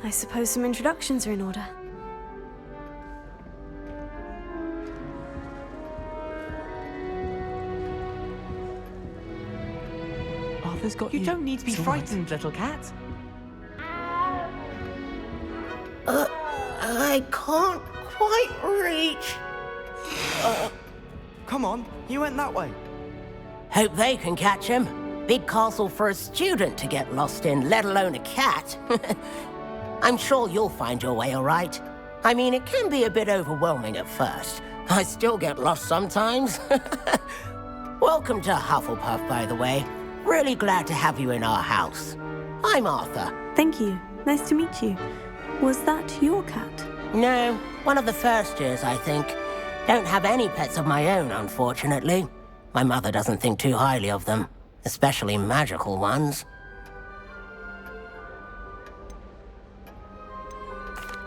I suppose some introductions are in order. Arthur's got you. You don't need to be frightened, little cat. I can't quite reach. Come on, you went that way. Hope they can catch him. Big castle for a student to get lost in, let alone a cat. I'm sure you'll find your way all right. I mean, it can be a bit overwhelming at first. I still get lost sometimes. Welcome to Hufflepuff, by the way. Really glad to have you in our house. I'm Arthur. Thank you. Nice to meet you. Was that your cat? No, one of the first years, I think. Don't have any pets of my own, unfortunately. My mother doesn't think too highly of them, especially magical ones.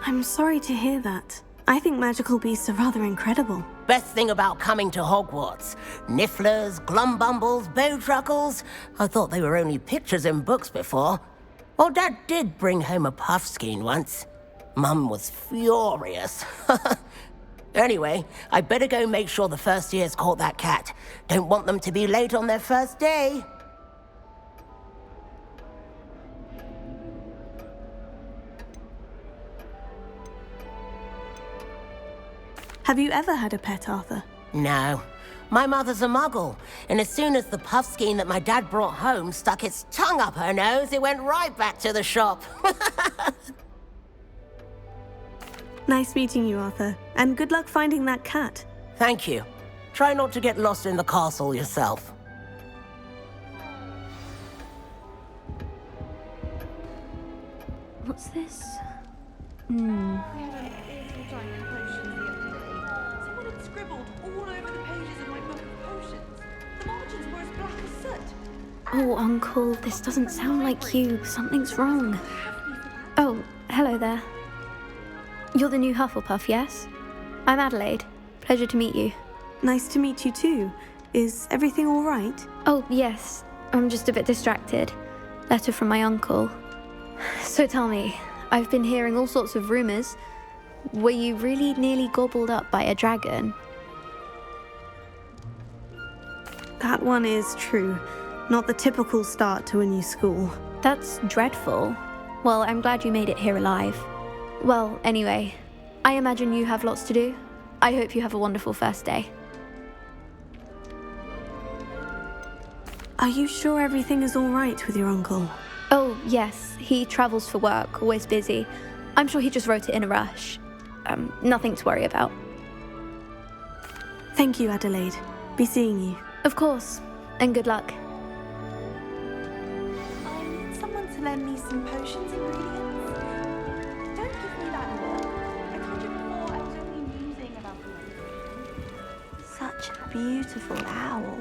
I'm sorry to hear that. I think magical beasts are rather incredible. Best thing about coming to Hogwarts. Nifflers, glumbumbles, bowtruckles. I thought they were only pictures in books before. Well, Dad did bring home a puffskein once. Mum was furious. Anyway, I better go make sure the first years caught that cat. Don't want them to be late on their first day. Have you ever had a pet, Arthur? No. My mother's a muggle, and as soon as the puffskein that my dad brought home stuck its tongue up her nose, it went right back to the shop. Nice meeting you, Arthur. And good luck finding that cat. Thank you. Try not to get lost in the castle yourself. What's this? Someone had scribbled all over the pages of my book of potions. The margins were as black as soot. Oh, Uncle, this doesn't sound like you. Something's wrong. Oh, hello there. You're the new Hufflepuff, yes? I'm Adelaide. Pleasure to meet you. Nice to meet you too. Is everything all right? Oh, yes. I'm just a bit distracted. Letter from my uncle. So tell me, I've been hearing all sorts of rumors. Were you really nearly gobbled up by a dragon? That one is true. Not the typical start to a new school. That's dreadful. Well, I'm glad you made it here alive. Well, anyway, I imagine you have lots to do. I hope you have a wonderful first day. Are you sure everything is all right with your uncle? Oh, yes, he travels for work, always busy. I'm sure he just wrote it in a rush. Nothing to worry about. Thank you, Adelaide. Be seeing you. Of course, and good luck. I need someone to lend me some potions ingredients. Don't give me that look. I told you before I was only musing about the Such a beautiful owl.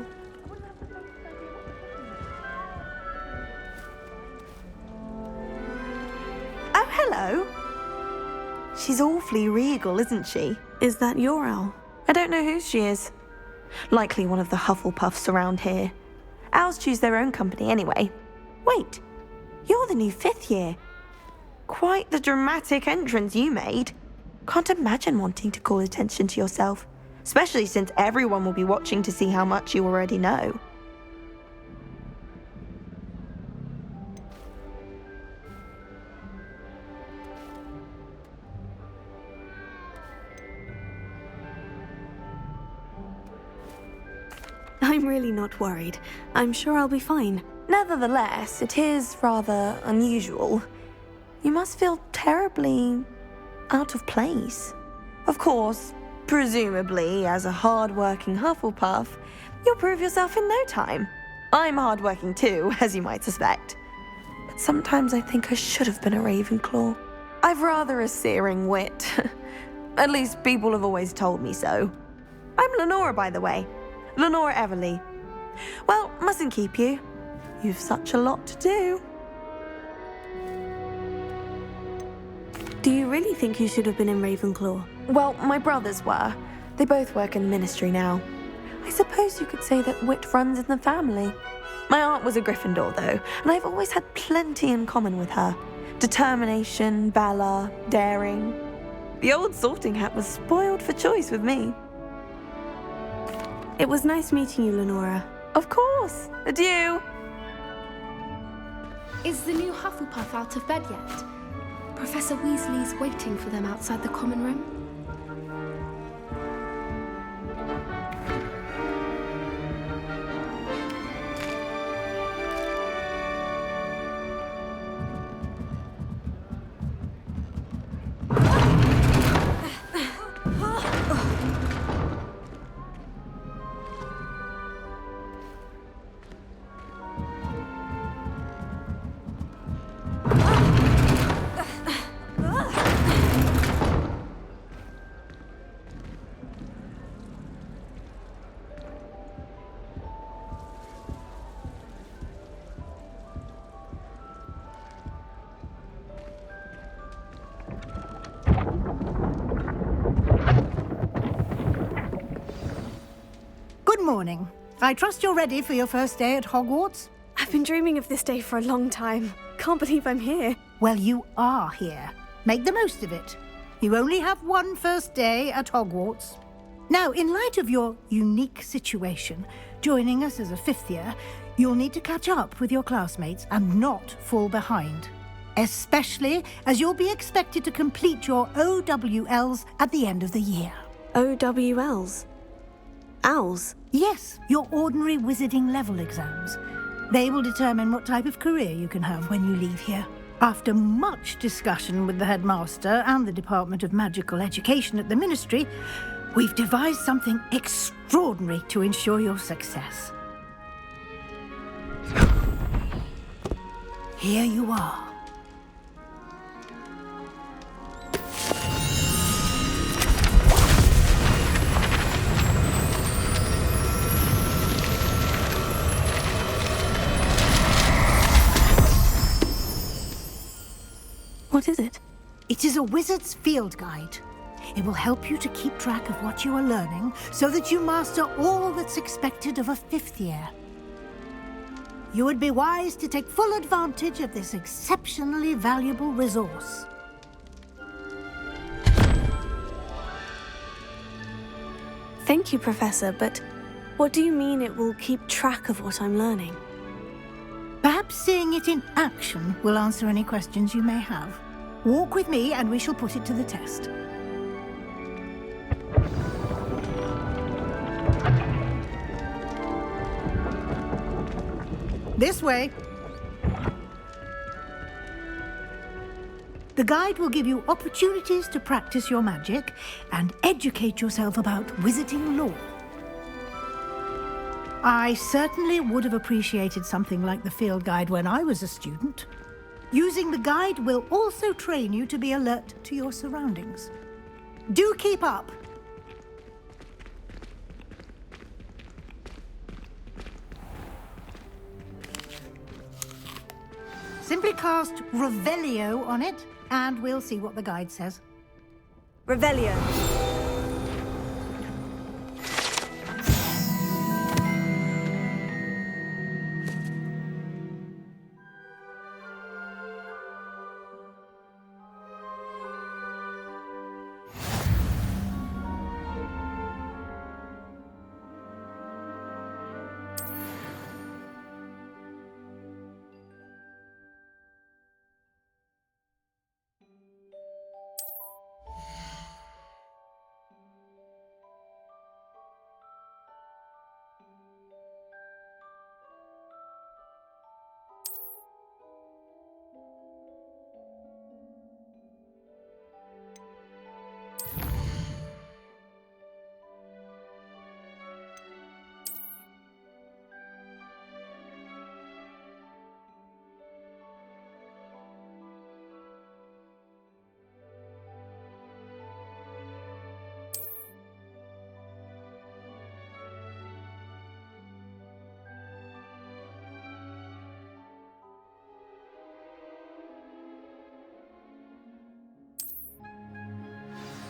Oh, hello. She's awfully regal, isn't she? Is that your owl? I don't know who she is. Likely one of the Hufflepuffs around here. Owls choose their own company anyway. Wait, you're the new 5th year. Quite the dramatic entrance you made. Can't imagine wanting to call attention to yourself, especially since everyone will be watching to see how much you already know. I'm really not worried. I'm sure I'll be fine. Nevertheless, it is rather unusual. You must feel terribly out of place. Of course, presumably, as a hard-working Hufflepuff, you'll prove yourself in no time. I'm hard-working too, as you might suspect. But sometimes I think I should have been a Ravenclaw. I've rather a searing wit. At least people have always told me so. I'm Lenora, by the way. Lenora Everly. Well, mustn't keep you. You've such a lot to do. Do you really think you should have been in Ravenclaw? Well, my brothers were. They both work in the ministry now. I suppose you could say that wit runs in the family. My aunt was a Gryffindor, though, and I've always had plenty in common with her. Determination, valor, daring. The old sorting hat was spoiled for choice with me. It was nice meeting you, Lenora. Of course. Adieu. Is the new Hufflepuff out of bed yet? Professor Weasley's waiting for them outside the common room. Good morning. I trust you're ready for your first day at Hogwarts? I've been dreaming of this day for a long time. Can't believe I'm here. Well, you are here. Make the most of it. You only have one first day at Hogwarts. Now, in light of your unique situation, joining us as a fifth year, you'll need to catch up with your classmates and not fall behind. Especially as you'll be expected to complete your OWLs at the end of the year. OWLs? Owls? Yes, your ordinary wizarding level exams. They will determine what type of career you can have when you leave here. After much discussion with the headmaster and the Department of Magical Education at the Ministry, we've devised something extraordinary to ensure your success. Here you are. What is it? It is a wizard's field guide. It will help you to keep track of what you are learning so that you master all that's expected of a fifth year. You would be wise to take full advantage of this exceptionally valuable resource. Thank you, Professor, but what do you mean it will keep track of what I'm learning? Perhaps seeing it in action will answer any questions you may have. Walk with me and we shall put it to the test. This way. The guide will give you opportunities to practice your magic and educate yourself about wizarding lore. I certainly would have appreciated something like the field guide when I was a student. Using the guide will also train you to be alert to your surroundings. Do keep up! Simply cast Revelio on it, and we'll see what the guide says. Revelio.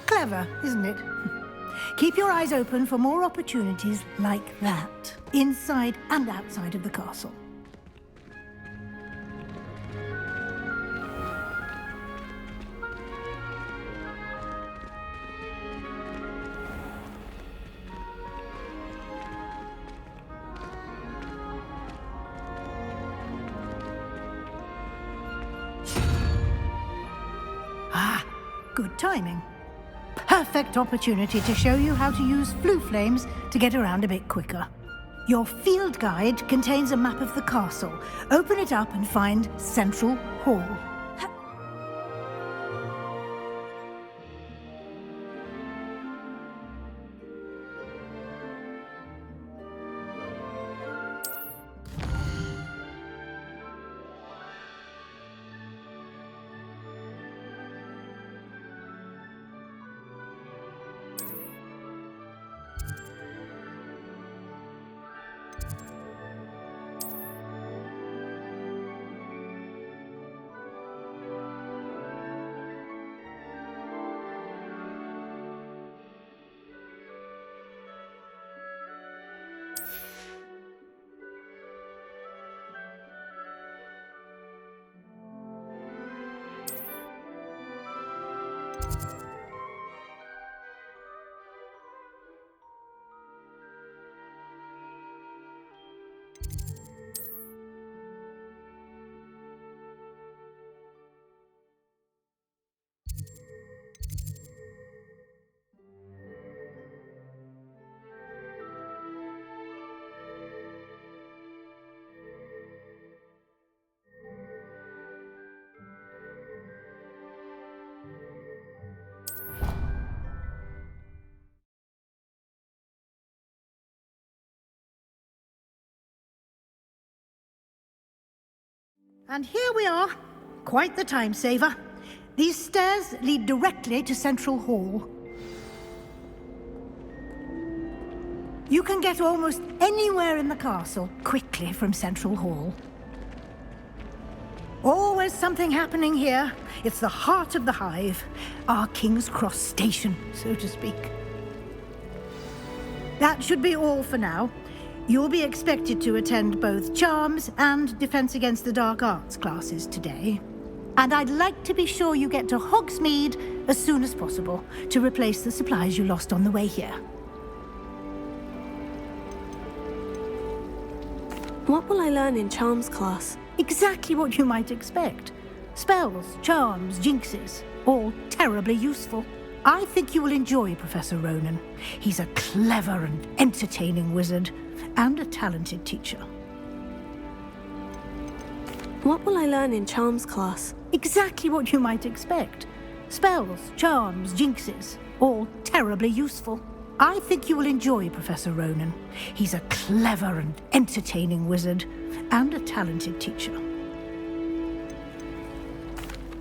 Clever, isn't it? Keep your eyes open for more opportunities like that, inside and outside of the castle. Good timing. Perfect opportunity to show you how to use flue flames to get around a bit quicker. Your field guide contains a map of the castle. Open it up and find Central Hall. And here we are. Quite the time saver. These stairs lead directly to Central Hall. You can get almost anywhere in the castle quickly from Central Hall. Always something happening here. It's the heart of the hive, our King's Cross station, so to speak. That should be all for now. You'll be expected to attend both Charms and Defense Against the Dark Arts classes today. And I'd like to be sure you get to Hogsmeade as soon as possible to replace the supplies you lost on the way here. What will I learn in Charms class? Exactly what you might expect. Spells, charms, jinxes, all terribly useful. I think you will enjoy Professor Ronan. He's a clever and entertaining wizard, and a talented teacher. What will I learn in Charms class? Exactly what you might expect. Spells, charms, jinxes, all terribly useful. I think you will enjoy Professor Ronan. He's a clever and entertaining wizard, and a talented teacher.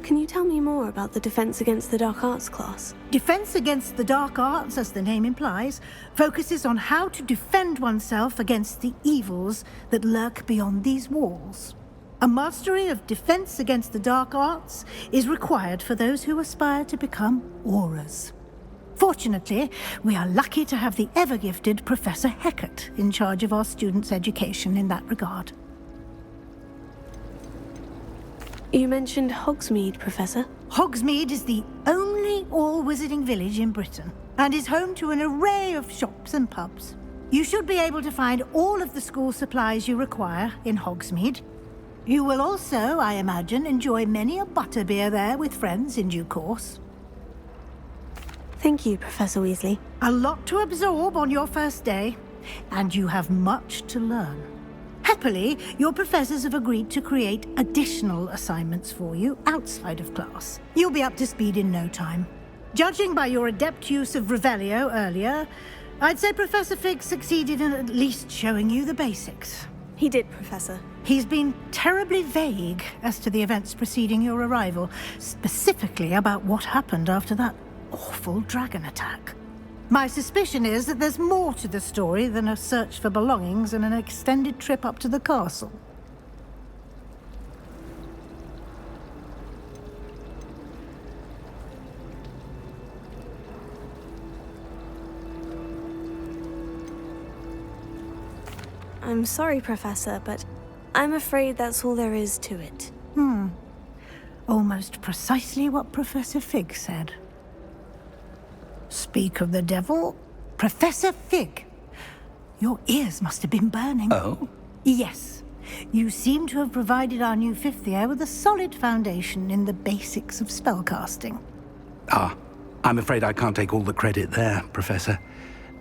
Can you tell me more about the Defense Against the Dark Arts class? Defense Against the Dark Arts, as the name implies, focuses on how to defend oneself against the evils that lurk beyond these walls. A mastery of Defense Against the Dark Arts is required for those who aspire to become auras. Fortunately, we are lucky to have the ever-gifted Professor Hecat in charge of our students' education in that regard. You mentioned Hogsmeade, Professor. Hogsmeade is the only all-wizarding village in Britain, and is home to an array of shops and pubs. You should be able to find all of the school supplies you require in Hogsmeade. You will also, I imagine, enjoy many a butterbeer there with friends in due course. Thank you, Professor Weasley. A lot to absorb on your first day, and you have much to learn. Happily, your professors have agreed to create additional assignments for you outside of class. You'll be up to speed in no time. Judging by your adept use of Revelio earlier, I'd say Professor Fig succeeded in at least showing you the basics. He did, Professor. He's been terribly vague as to the events preceding your arrival, specifically about what happened after that awful dragon attack. My suspicion is that there's more to the story than a search for belongings and an extended trip up to the castle. I'm sorry, Professor, but I'm afraid that's all there is to it. Almost precisely what Professor Fig said. Speak of the devil, Professor Fig. Your ears must have been burning. Oh? Yes. You seem to have provided our new fifth year with a solid foundation in the basics of spellcasting. Ah, I'm afraid I can't take all the credit there, Professor.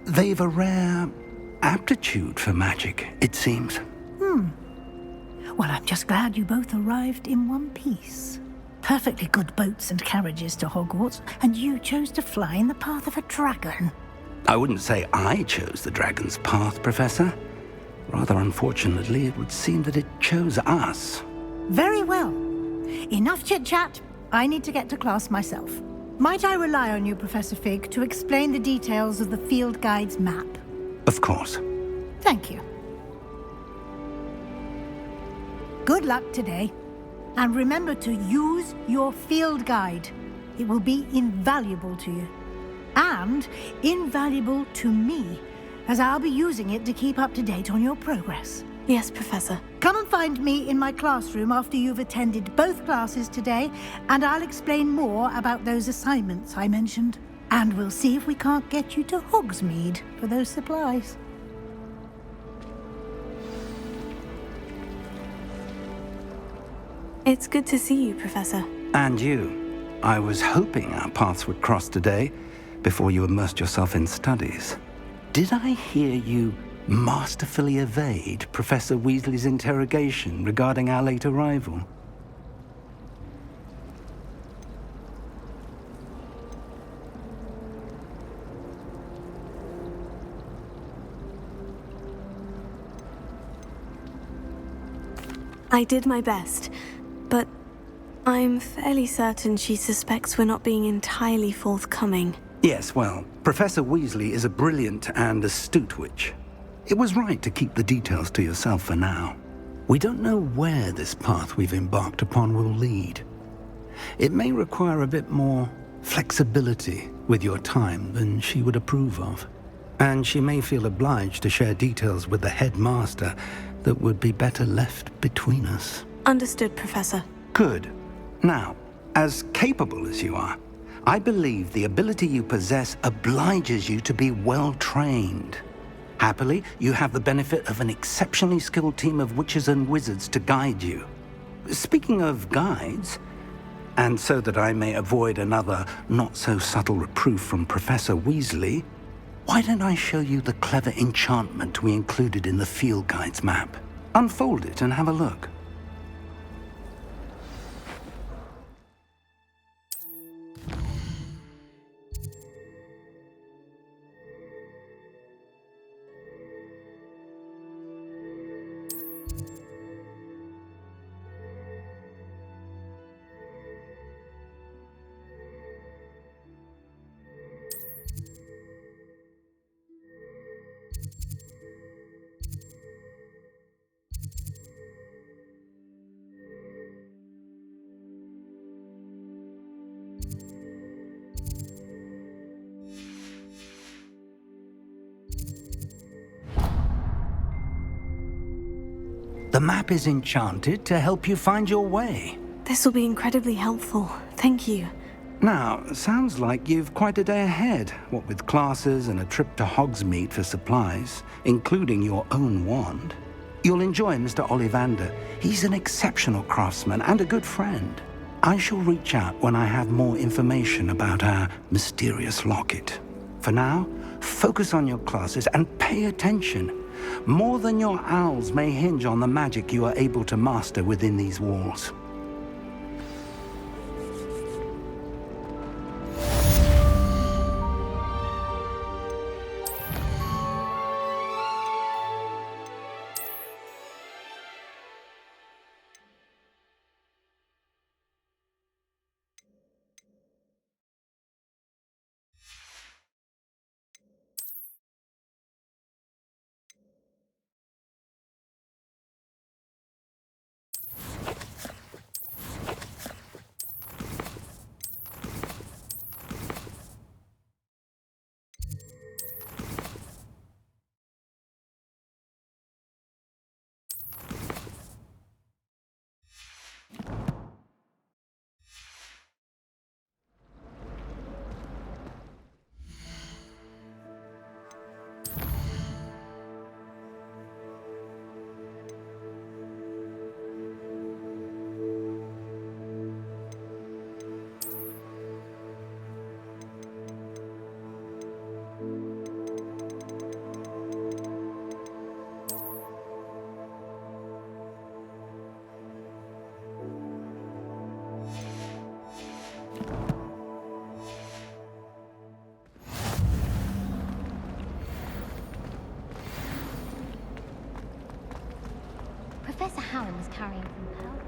They've a rare aptitude for magic, it seems. Well, I'm just glad you both arrived in one piece. Perfectly good boats and carriages to Hogwarts, and you chose to fly in the path of a dragon. I wouldn't say I chose the dragon's path, Professor. Rather unfortunately, it would seem that it chose us. Very well. Enough chit-chat. I need to get to class myself. Might I rely on you, Professor Fig, to explain the details of the field guide's map? Of course. Thank you. Good luck today. And remember to use your field guide. It will be invaluable to you. And invaluable to me, as I'll be using it to keep up to date on your progress. Yes, Professor. Come and find me in my classroom after you've attended both classes today, and I'll explain more about those assignments I mentioned. And we'll see if we can't get you to Hogsmeade for those supplies. It's good to see you, Professor. And you. I was hoping our paths would cross today, before you immersed yourself in studies. Did I hear you masterfully evade Professor Weasley's interrogation regarding our late arrival? I did my best, but I'm fairly certain she suspects we're not being entirely forthcoming. Yes, well, Professor Weasley is a brilliant and astute witch. It was right to keep the details to yourself for now. We don't know where this path we've embarked upon will lead. It may require a bit more flexibility with your time than she would approve of. And she may feel obliged to share details with the headmaster that would be better left between us. Understood, Professor. Good. Now, as capable as you are, I believe the ability you possess obliges you to be well trained. Happily, you have the benefit of an exceptionally skilled team of witches and wizards to guide you. Speaking of guides, and so that I may avoid another not-so-subtle reproof from Professor Weasley, why don't I show you the clever enchantment we included in the field guide's map? Unfold it and have a look. The map is enchanted to help you find your way. This will be incredibly helpful. Thank you. Now, sounds like you've quite a day ahead, what with classes and a trip to Hogsmeade for supplies, including your own wand. You'll enjoy Mr. Ollivander. He's an exceptional craftsman and a good friend. I shall reach out when I have more information about our mysterious locket. For now, focus on your classes and pay attention. More than your owls may hinge on the magic you are able to master within these walls. Professor Howard was carrying from Pearl.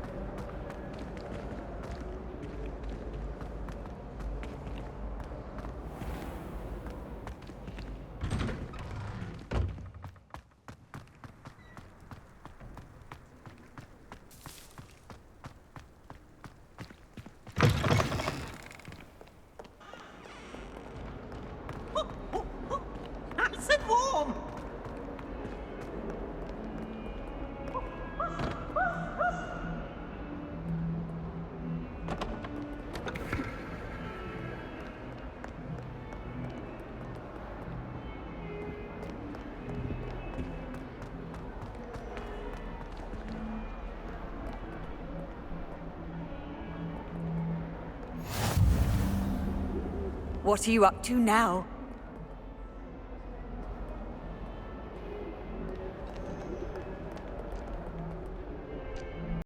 Nice and warm! What are you up to now?